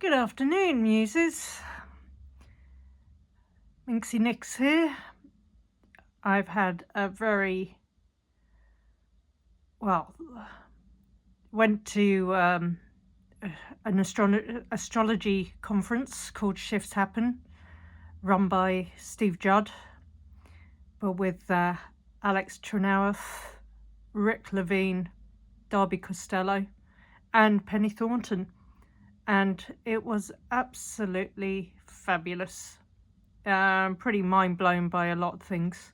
Good afternoon, muses. Minxie Nix here. I've had a went to an astrology conference called Shifts Happen, run by Steve Judd, but with Alex Trenoweth, Rick Levine, Darby Costello, and Penny Thornton. And it was absolutely fabulous. Pretty mind blown by a lot of things.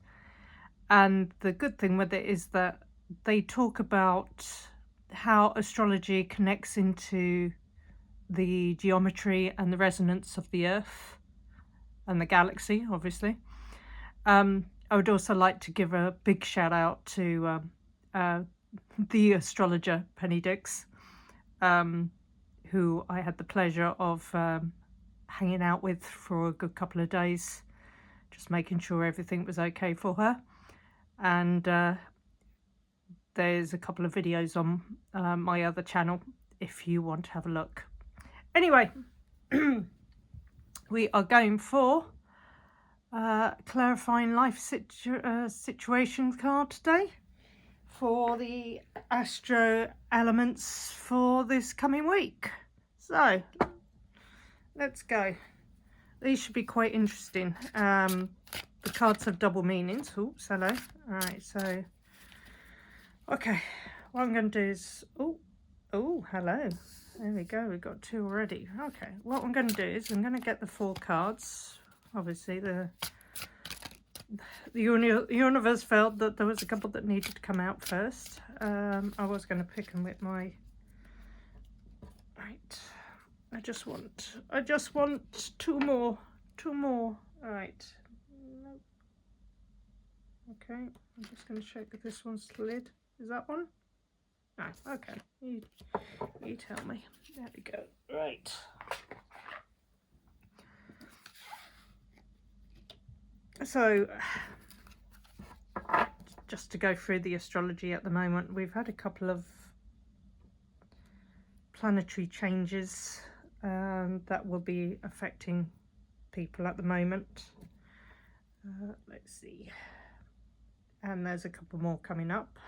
And the good thing with it is that they talk about how astrology connects into the geometry and the resonance of the Earth and the galaxy, obviously. I would also like to give a big shout out to the astrologer Penny Dix, who I had the pleasure of hanging out with for a good couple of days, just making sure everything was okay for her. And there's a couple of videos on my other channel if you want to have a look. Anyway, we are going for clarifying life situation card today for the Astro elements for this coming week. So let's go. These should be quite interesting. The cards have double meanings. Oops, hello. All right, so okay, what I'm going to do is oh, hello. There we go. We've got two already. Okay, what I'm going to do is I'm going to get the 4 cards. Obviously, the universe felt that there was a couple that needed to come out first. I was going to pick them with my right. I just want 2 more. All right. Nope. Okay, I'm just going to check if this one's slid. Is that one? No. Okay. You tell me. There we go. Right. So, just to go through the astrology at the moment, we've had a couple of planetary changes that will be affecting people at the moment. Let's see. And there's a couple more coming up.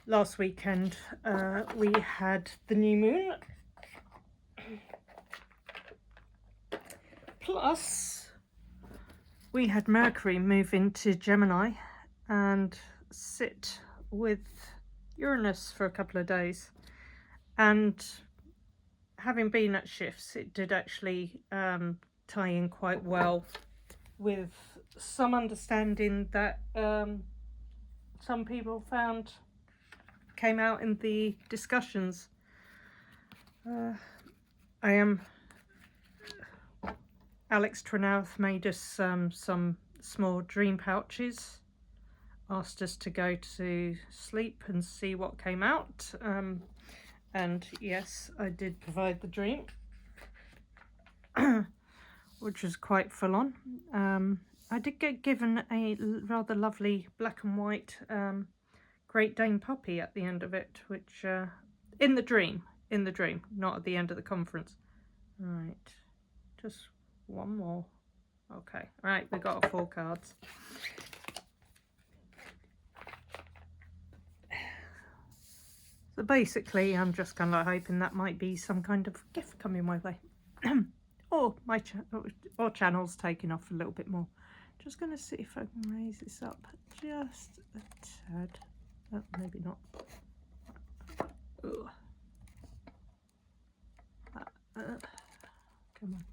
Last weekend we had the new moon. Plus, we had Mercury move into Gemini and sit with Uranus for a couple of days. And having been at shifts, it did actually tie in quite well with some understanding that some people found came out in the discussions. Alex Trenoweth made us some small dream pouches, asked us to go to sleep and see what came out, and yes, I did provide the dream, which was quite full on. I did get given a rather lovely black and white Great Dane puppy at the end of it, which in the dream, not at the end of the conference. Right, just one more. Okay, right, we got our 4 cards. So basically, I'm just kind of hoping that might be some kind of gift coming my way, or my channel's taking off a little bit more. Just going to see if I can raise this up just a tad. Oh, maybe not. Come on.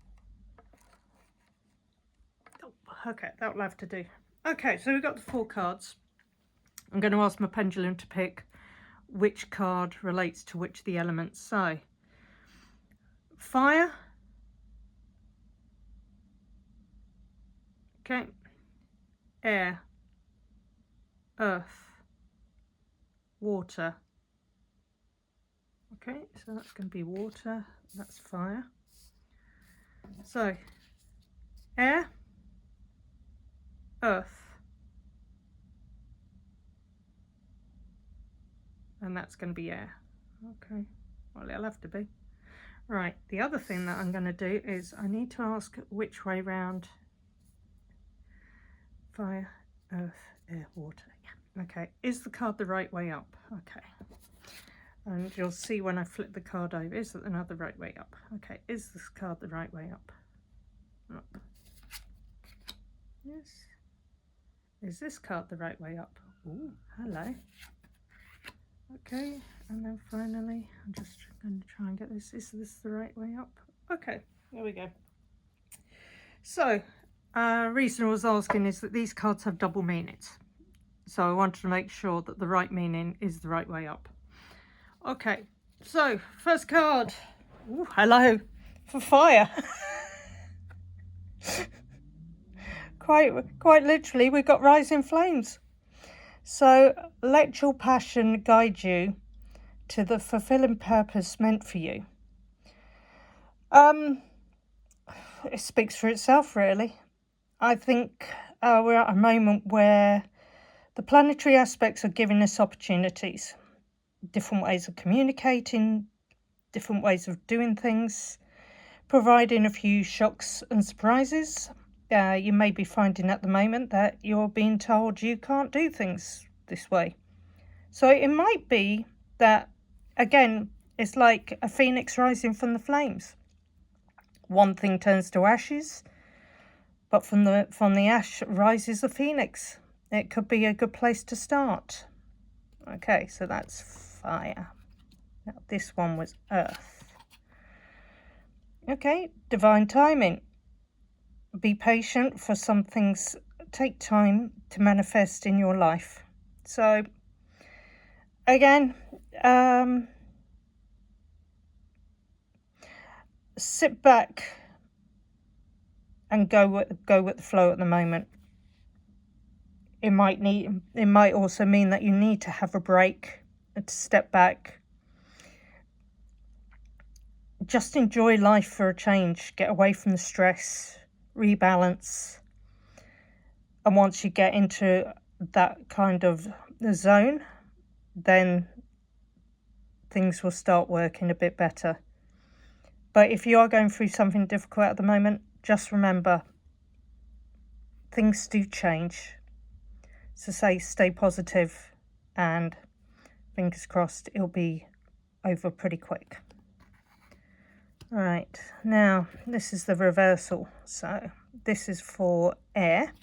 Oh, okay, that will have to do. Okay, so we've got the 4 cards. I'm going to ask my pendulum to pick which card relates to which of the elements. So, fire. Okay. Air. Earth. Water. Okay, so that's going to be water. That's fire. So, air. Earth. And that's going to be air. Okay, well, it'll have to be. Right, the other thing that I'm going to do is I need to ask which way round. Fire, earth, air, water. Yeah. Okay, is the card the right way up? Okay. And you'll see when I flip the card over, is it another right way up? Okay, is this card the right way up? Up. Yes. Is this card the right way up? Ooh, hello. Okay, and then finally, I'm just going to try and get this. Is this the right way up? Okay, there we go. So, reason I was asking is that these cards have double meanings. So I wanted to make sure that the right meaning is the right way up. Okay, so first card. Ooh, hello, for fire. Quite literally, we've got rising flames. So let your passion guide you to the fulfilling purpose meant for you. It speaks for itself, really. I think we're at a moment where the planetary aspects are giving us opportunities, different ways of communicating, different ways of doing things, providing a few shocks and surprises. You may be finding at the moment that you're being told you can't do things this way. So it might be that, again, it's like a phoenix rising from the flames. One thing turns to ashes, but from the ash rises a phoenix. It could be a good place to start. Okay, so that's fire. Now this one was earth. Okay, divine timing. Be patient, for some things take time to manifest in your life. So again, sit back and go with the flow at the moment. It might also mean that you need to have a break, to step back. Just enjoy life for a change. Get away from the stress, rebalance. And once you get into that kind of zone, then things will start working a bit better. But if you are going through something difficult at the moment, just remember, things do change. So stay positive, and fingers crossed it'll be over pretty quick. Right, now this is the reversal. So this is for air.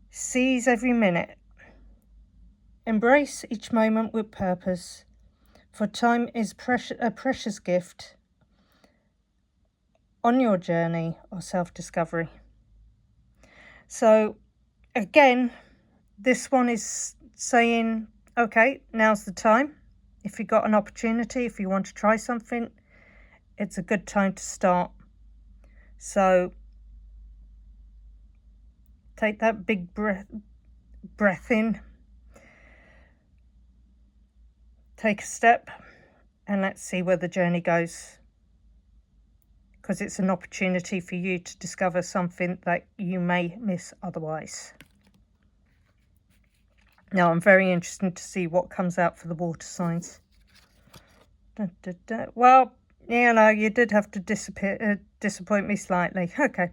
Seize every minute. Embrace each moment with purpose, for time is a precious gift on your journey of self-discovery. So again, this one is saying, okay, now's the time. If you've got an opportunity, if you want to try something, it's a good time to start. So take that big breath in, take a step, and let's see where the journey goes. Because it's an opportunity for you to discover something that you may miss otherwise. Now, I'm very interested to see what comes out for the water signs. Well, you know, you did have to disappoint me slightly. Okay.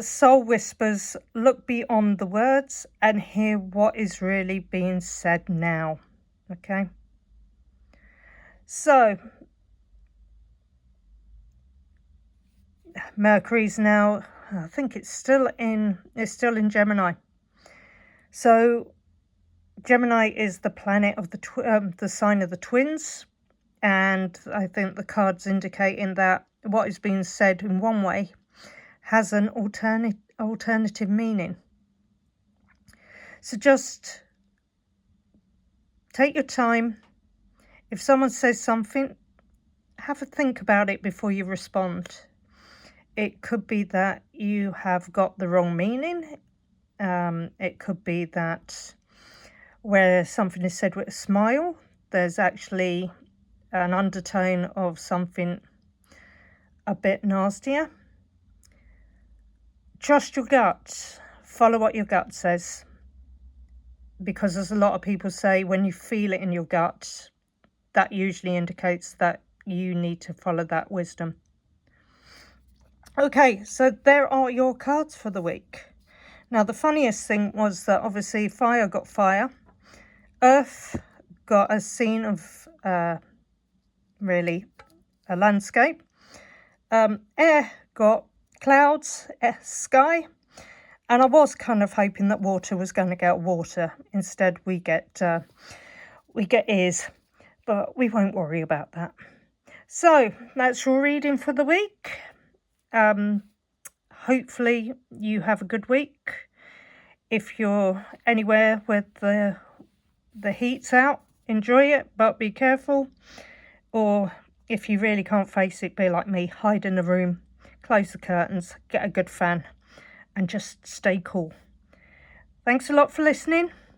Soul whispers, look beyond the words and hear what is really being said now. Okay. So, Mercury's now, I think it's still in Gemini. So Gemini is the planet of the sign of the twins, and I think the card's indicating that what is being said in one way has an alternative meaning. So just take your time. If someone says something, have a think about it before you respond. It could be that you have got the wrong meaning. It could be that where something is said with a smile, there's actually an undertone of something a bit nastier. Trust your gut. Follow what your gut says. because as a lot of people say, when you feel it in your gut, that usually indicates that you need to follow that wisdom. Okay, so there are your cards for the week. Now, the funniest thing was that obviously fire got fire, earth got a scene of really a landscape, air got clouds, sky, and I was kind of hoping that water was going to get water. Instead, we get ears, but we won't worry about that. So that's your reading for the week. Hopefully you have a good week. If you're anywhere where the heat's out, enjoy it, but be careful. Or if you really can't face it, be like me, hide in a room, close the curtains, get a good fan, and just stay cool. Thanks a lot for listening.